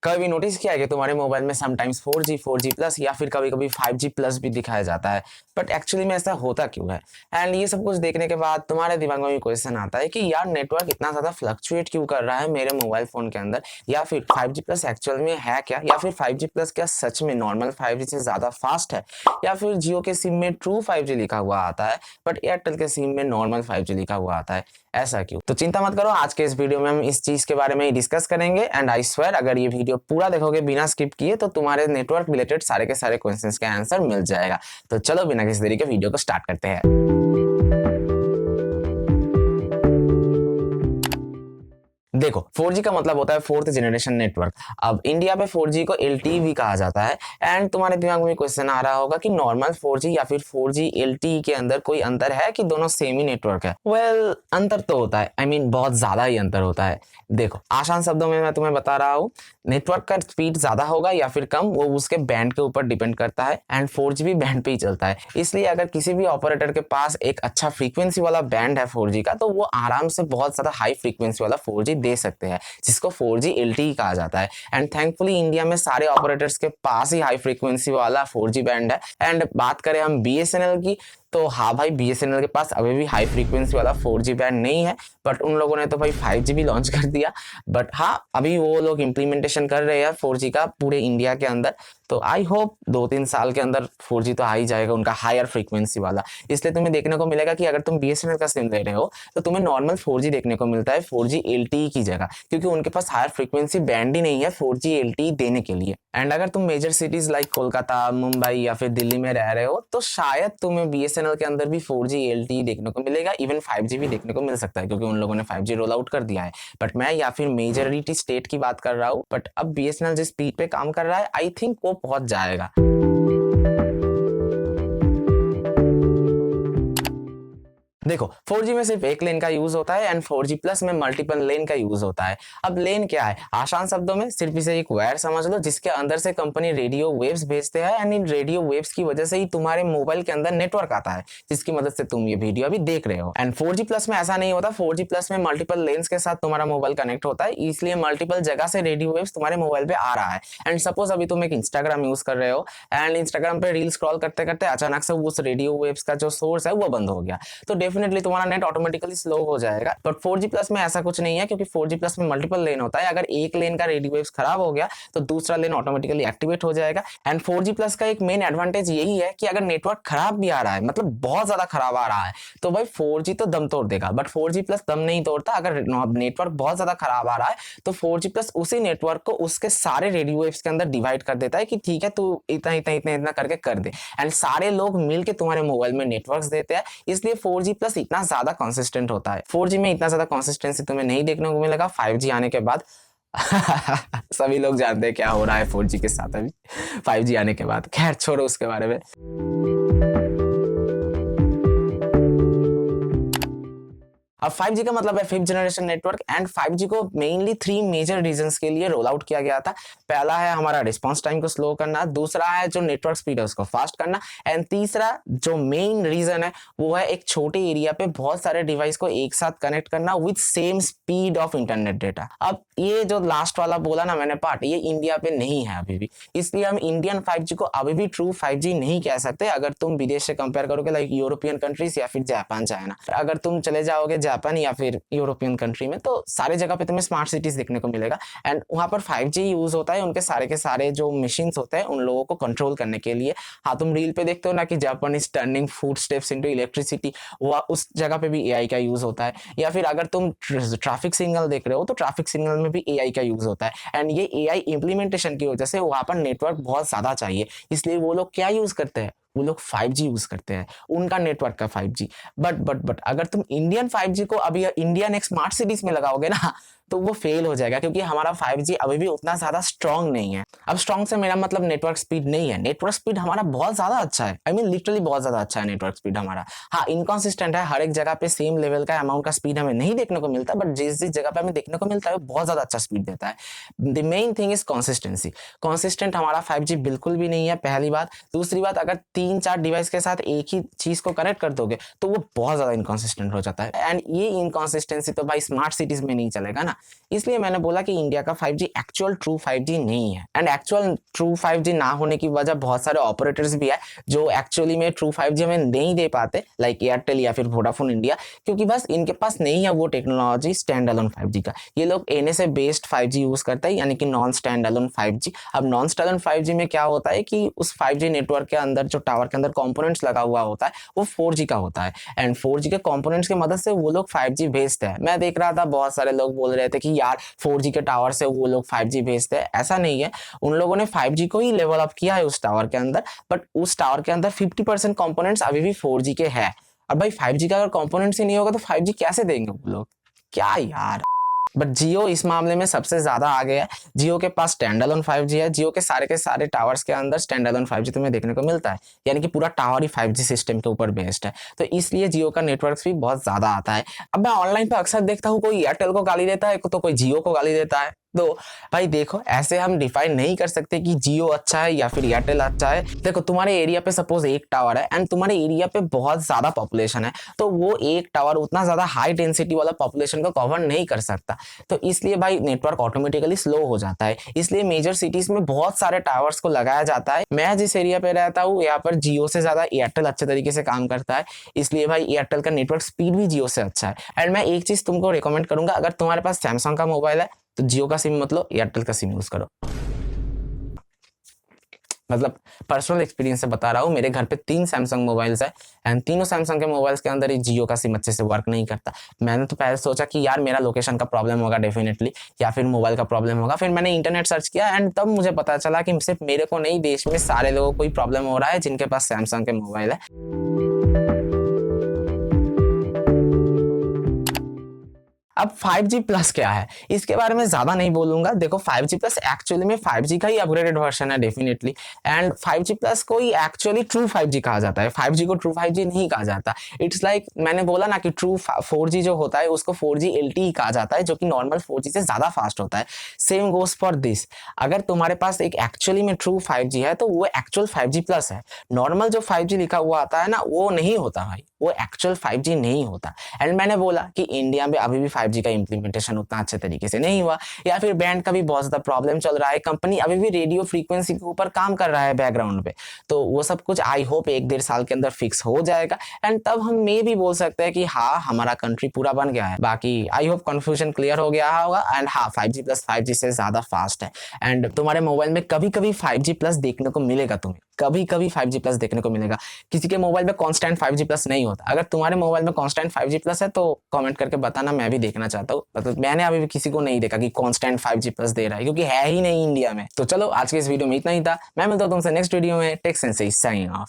कभी नोटिस किया है कि तुम्हारे मोबाइल में समटाइम्स 4G 4G प्लस या फिर कभी कभी 5G प्लस भी दिखाया जाता है, बट एक्चुअली में ऐसा होता क्यों है? एंड ये सब कुछ देखने के बाद तुम्हारे दिमाग में भी क्वेश्चन आता है कि यार नेटवर्क इतना ज़्यादा फ्लक्चुएट क्यों कर रहा है मेरे मोबाइल फ़ोन के अंदर, या फिर 5G प्लस एक्चुअल में है क्या, या फिर 5G प्लस क्या सच में नॉर्मल 5G से ज़्यादा फास्ट है, या फिर जियो के सिम में ट्रू 5G लिखा हुआ आता है बट एयरटेल के सिम में नॉर्मल 5G लिखा हुआ आता है, ऐसा क्यों? तो चिंता मत करो, आज के इस वीडियो में हम इस चीज के बारे में ही डिस्कस करेंगे एंड आई स्वेयर अगर ये वीडियो पूरा देखोगे बिना स्किप किए तो तुम्हारे नेटवर्क रिलेटेड सारे के सारे क्वेश्चंस का आंसर मिल जाएगा। तो चलो बिना किसी देरी के वीडियो को स्टार्ट करते हैं। देखो 4G का मतलब होता है फोर्थ जनरेशन नेटवर्क। अब इंडिया पे 4G को LTE भी कहा जाता है एंड तुम्हारे दिमाग में क्वेश्चन आ रहा होगा कि नॉर्मल 4G या फिर 4G LTE के अंदर कोई अंतर है कि दोनों सेम ही नेटवर्क है? वेल, अंतर तो होता है, आई मीन बहुत ज्यादा ही अंतर होता है। देखो आसान शब्दों में मैं तुम्हें बता रहा हूँ, नेटवर्क का स्पीड ज्यादा होगा या फिर कम वो उसके बैंड के ऊपर डिपेंड करता है एंड 4G भी बैंड पे ही चलता है। इसलिए अगर किसी भी ऑपरेटर के पास एक अच्छा फ्रीक्वेंसी वाला बैंड है 4G का तो वो आराम से बहुत ज्यादा हाई फ्रीक्वेंसी वाला 4G दे सकते हैं, जिसको 4G LTE कहा जाता है। एंड थैंकफुली इंडिया में सारे ऑपरेटर्स के पास ही हाई फ्रीक्वेंसी वाला 4G बैंड है। एंड बात करें हम BSNL की, तो हाँ भाई BSNL के पास अभी भी हाई फ्रीक्वेंसी वाला 4G बैंड नहीं है, बट उन लोगों ने तो भाई 5G भी लॉन्च कर दिया। बट हाँ, अभी वो लोग इम्प्लीमेंटेशन कर रहे हैं 4G का पूरे इंडिया के अंदर, तो आई होप 2-3 साल के अंदर 4G तो आ ही जाएगा उनका हायर फ्रीक्वेंसी वाला। इसलिए तुम्हें देखने को मिलेगा कि अगर तुम BSNL का सिम ले रहे हो तो तुम्हें नॉर्मल 4G देखने को मिलता है 4G LTE की जगह, क्योंकि उनके पास हायर फ्रीक्वेंसी बैंड ही नहीं है 4G LTE देने के लिए। एंड अगर तुम major cities like Kolkata, Mumbai या फिर दिल्ली में रह रहे हो तो शायद तुम्हें BSNL के अंदर भी 4G LTE देखने को मिलेगा, इवन 5G भी देखने को मिल सकता है क्योंकि उन लोगों ने 5G रोल आउट कर दिया है। बट मैं या फिर मेजॉरिटी स्टेट की बात कर रहा हूँ, बट अब BSNL जिस स्पीड पे काम कर रहा है आई थिंक वो पहुंच जाएगा। देखो 4G में सिर्फ एक लेन का यूज होता है एंड 4G प्लस में मल्टीपल लेन का यूज होता है। अब लेन क्या है? आसान शब्दों में सिर्फ इसे एक वायर समझ लो जिसके अंदर से कंपनी रेडियो वेव्स भेजते हैं एंड इन रेडियो वेव्स की वजह से ही तुम्हारे मोबाइल के अंदर नेटवर्क आता है, जिसकी मदद से तुम ये वीडियो अभी देख रहे हो। एंड 4G प्लस में ऐसा नहीं होता, 4G प्लस में मल्टीपल लेन्स के साथ तुम्हारा मोबाइल कनेक्ट होता है, इसलिए मल्टीपल जगह से रेडियो वेव्स तुम्हारे मोबाइल पे आ रहा है। एंड सपोज अभी तुम एक इंस्टाग्राम यूज कर रहे हो एंड इंस्टाग्राम पे रील स्क्रॉल करते करते अचानक से उस रेडियो वेव्स का जो सोर्स है वो बंद हो गया, तो डेफिनेटली तुम्हारा नेट ऑटोमेटिकली स्लो हो जाएगा। बट 4G प्लस में ऐसा कुछ नहीं है, क्योंकि 4G प्लस में मल्टीपल लेन होता है। अगर एक लेन का रेडियो वेव्स खराब हो गया तो दूसरा लेन ऑटोमेटिकली एक्टिवेट हो जाएगा। एंड 4G प्लस का एक मेन एडवांटेज यही है कि अगर नेटवर्क खराब भी आ रहा है, मतलब बहुत ज्यादा खराब आ रहा है, तो भाई 4G तो दम तोड़ देगा, बट 4G प्लस दम नहीं तोड़ता। अगर नेटवर्क बहुत ज्यादा खराब आ रहा है तो 4G प्लस उसी नेटवर्क को उसके सारे रेडियो वेव्स के अंदर डिवाइड कर देता है कि ठीक है तू इतना इतना इतना इतना करके कर दे, एंड सारे लोग मिलके तुम्हारे मोबाइल में नेटवर्क्स देते हैं। इसलिए 4G प्लस इतना ज्यादा कंसिस्टेंट होता है। 4G में इतना ज्यादा कंसिस्टेंसी तुम्हें नहीं देखने को मिलेगा 5G आने के बाद। सभी लोग जानते हैं क्या हो रहा है 4G के साथ अभी 5G आने के बाद, खैर छोड़ो उसके बारे में। अब 5G का मतलब है fifth generation network and 5G को मेनली 3 मेजर रीजंस के लिए रोल आउट किया गया था। पहला है हमारा रिस्पांस टाइम को स्लो करना, दूसरा है जो नेटवर्क स्पीड है उसको फास्ट करना, एंड तीसरा जो मेन रीजन है वो है एक छोटे एरिया पे बहुत सारे डिवाइस को एक साथ कनेक्ट करना with same speed of internet data. अब ये जो लास्ट वाला बोला ना मैंने पार्ट, ये इंडिया पे नहीं है अभी भी, इसलिए हम इंडियन 5G को अभी भी ट्रू 5G नहीं कह सकते। अगर तुम विदेश से कंपेयर करोगे लाइक यूरोपियन कंट्रीज या फिर जापान, चाइना, अगर तुम चले जाओगे जापान या फिर यूरोपियन कंट्री में तो सारे जगह पे तुम्हें स्मार्ट सिटीज देखने को मिलेगा एंड वहां पर 5G यूज होता है उनके सारे के सारे जो मशीन्स होते हैं उन लोगों को कंट्रोल करने के लिए। हाँ, तुम रील पे देखते हो ना कि Japan is turning food steps into electricity, वो उस जगह पे भी AI का यूज होता है। या फिर अगर तुम ट्रैफिक सिग्नल देख रहे हो तो ट्रैफिक सिग्नल में भी AI का यूज होता है एंड ये AI इम्प्लीमेंटेशन की वजह से वहां पर नेटवर्क बहुत ज्यादा चाहिए, इसलिए वो लोग क्या यूज करते हैं, वो लोग 5G यूज करते हैं, उनका नेटवर्क का 5G। बट अगर तुम इंडियन 5G को अभी इंडियन एक स्मार्ट सिटीज में लगाओगे ना तो वो फेल हो जाएगा, क्योंकि हमारा 5G अभी भी उतना ज्यादा स्ट्रांग नहीं है। अब स्ट्रांग से मेरा मतलब नेटवर्क स्पीड नहीं है, नेटवर्क स्पीड हमारा बहुत ज्यादा अच्छा है, आई मीन लिटरली बहुत ज्यादा अच्छा है नेटवर्क स्पीड हमारा। हाँ, इनकॉन्सिस्टेंट है, हर एक जगह पे सेम लेवल का अमाउंट का स्पीड हमें नहीं देखने को मिलता, बट जिस जिस जगह पे हमें देखने को मिलता है वो बहुत ज्यादा अच्छा स्पीड देता है। The main thing is consistency. Consistent हमारा 5G बिल्कुल भी नहीं है, पहली बात। दूसरी बात, अगर 3-4 डिवाइस के साथ एक ही चीज को कनेक्ट कर दोगे तो वो बहुत ज्यादा इनकॉन्सिस्टेंट हो जाता है, एंड ये इनकॉन्सिस्टेंसी तो भाई स्मार्ट सिटीज में नहीं चलेगा ना। इसलिए मैंने बोला कि इंडिया का 5G एक्चुअल ट्रू 5G नहीं है। एंड एक्चुअल ट्रू 5G ना होने की वजह बहुत सारे ऑपरेटर्स भी है जो एक्चुअली में ट्रू 5G हमें नहीं दे पाते, लाइक एयरटेल या फिर वोडाफोन इंडिया, क्योंकि बस इनके पास नहीं है वो टेक्नोलॉजी स्टैंड अलोन 5G का। ये लोग एनएसए बेस्ड 5G यूज करते हैं, यानी कि नॉन स्टैंड अलोन 5G। अब नॉन स्टैंड अलोन 5G में क्या होता है कि उस 5G नेटवर्क के अंदर जो टावर के अंदर कंपोनेंट्स लगा हुआ होता है वो 4G का होता है, एंड 4G के कंपोनेंट्स की मदद से वो लोग 5G भेजते हैं। मैं देख रहा था बहुत सारे लोग बोल रहे थे कि यार 4G के टावर से वो लोग 5G भेजते हैं, ऐसा नहीं है। उन लोगों ने 5G को ही लेवल अप किया है उस टावर के अंदर, बट उस टावर के अंदर 50% कंपोनेंट्स अभी भी 4G के हैं। अब भाई 5G का अगर कंपोनेंट्स ही नहीं होगा तो 5G कैसे देंगे वो लोग, क्या यार। बट जियो इस मामले में सबसे ज्यादा आगे है। जियो के पास स्टैंड अलोन 5G है। जियो के सारे टावर्स के अंदर स्टैंड अलोन 5G तुम्हें देखने को मिलता है, यानी कि पूरा टावर ही 5G सिस्टम के ऊपर बेस्ड है, तो इसलिए जियो का नेटवर्क भी बहुत ज्यादा आता है। अब मैं ऑनलाइन पे अक्सर देखता हूँ कोई एयरटेल को गाली देता है तो कोई जियो को गाली देता है। तो भाई देखो, ऐसे हम डिफाइन नहीं कर सकते कि जियो अच्छा है या फिर एयरटेल अच्छा है। देखो तुम्हारे एरिया पे सपोज एक टावर है एंड तुम्हारे एरिया पे बहुत ज्यादा पॉपुलेशन है, तो वो एक टावर उतना ज्यादा हाई डेंसिटी वाला पॉपुलेशन को कवर नहीं कर सकता, तो इसलिए भाई नेटवर्क ऑटोमेटिकली स्लो हो जाता है। इसलिए मेजर सिटीज में बहुत सारे टावर्स को लगाया जाता है। मैं जिस एरिया पे रहता हूँ यहाँ पर जियो से ज्यादा एयरटेल अच्छे तरीके से काम करता है, इसलिए भाई एयरटेल का नेटवर्क स्पीड भी जियो से अच्छा है। एंड मैं एक चीज तुमको रिकमेंड करूंगा, अगर तुम्हारे पास सैमसंग का मोबाइल है तो जियो का सिम मत लो, एयरटेल का सिम यूज करो। मतलब पर्सनल एक्सपीरियंस से बता रहा हूँ, मेरे घर पे 3 सैमसंग मोबाइल्स है एंड तीनों सैमसंग के मोबाइल्स के अंदर ही जियो का सिम अच्छे से वर्क नहीं करता। मैंने तो पहले सोचा कि यार मेरा लोकेशन का प्रॉब्लम होगा डेफिनेटली, या फिर मोबाइल का प्रॉब्लम होगा। फिर मैंने इंटरनेट सर्च किया एंड तब मुझे पता चला कि सिर्फ मेरे को नहीं, देश में सारे लोगों को कोई प्रॉब्लम हो रहा है जिनके पास सैमसंग के मोबाइल है। अब 5G प्लस क्या है इसके बारे में ज्यादा नहीं बोलूंगा। देखो 5G प्लस एक्चुअली में 5G का ही अपग्रेडेड वर्जन है डेफिनेटली, एंड 5G प्लस को ही एक्चुअली ट्रू 5G कहा जाता है। 5G को ट्रू 5G नहीं कहा जाता। इट्स लाइक मैंने बोला ना कि ट्रू 4G जो होता है उसको 4G LTE कहा जाता है, जो कि नॉर्मल 4G से ज्यादा फास्ट होता है। सेम गोज फॉर दिस, अगर तुम्हारे पास एक एक्चुअली में ट्रू 5G है तो वो एक्चुअल 5G प्लस है। नॉर्मल जो 5G लिखा हुआ आता है ना वो नहीं होता भाई, वो एक्चुअल 5G नहीं होता। एंड मैंने बोला कि इंडिया में अभी भी 5G का इंप्लीमेंटेशन उतना अच्छे तरीके से नहीं हुआ, या फिर बैंड का भी बहुत ज्यादा प्रॉब्लम चल रहा है। कंपनी अभी भी रेडियो फ्रीक्वेंसी के ऊपर काम कर रहा है बैकग्राउंड पे, तो वो सब कुछ आई होप 1-1.5 साल के अंदर फिक्स हो जाएगा एंड तब हम मे भी बोल सकते हैं कि हाँ हमारा कंट्री पूरा बन गया है। बाकी आई होप कंफ्यूजन क्लियर हो गया होगा। एंड हाँ 5G प्लस 5G से ज्यादा फास्ट है एंड तुम्हारे मोबाइल में कभी कभी 5G प्लस देखने को मिलेगा, तुम्हें कभी कभी 5G प्लस देखने को मिलेगा। किसी के मोबाइल में कांस्टेंट 5G प्लस नहीं होता। अगर तुम्हारे मोबाइल में कांस्टेंट 5G प्लस है तो कमेंट करके बताना, मैं भी देखना चाहता हूँ। मतलब मैंने अभी भी किसी को नहीं देखा कि कांस्टेंट 5G प्लस दे रहा है, क्योंकि है ही नहीं इंडिया में। तो चलो आज के इस वीडियो में इतना ही था। मैं मिलता हूँ तुमसे नेक्स्ट वीडियो में। Tech Sense signing of.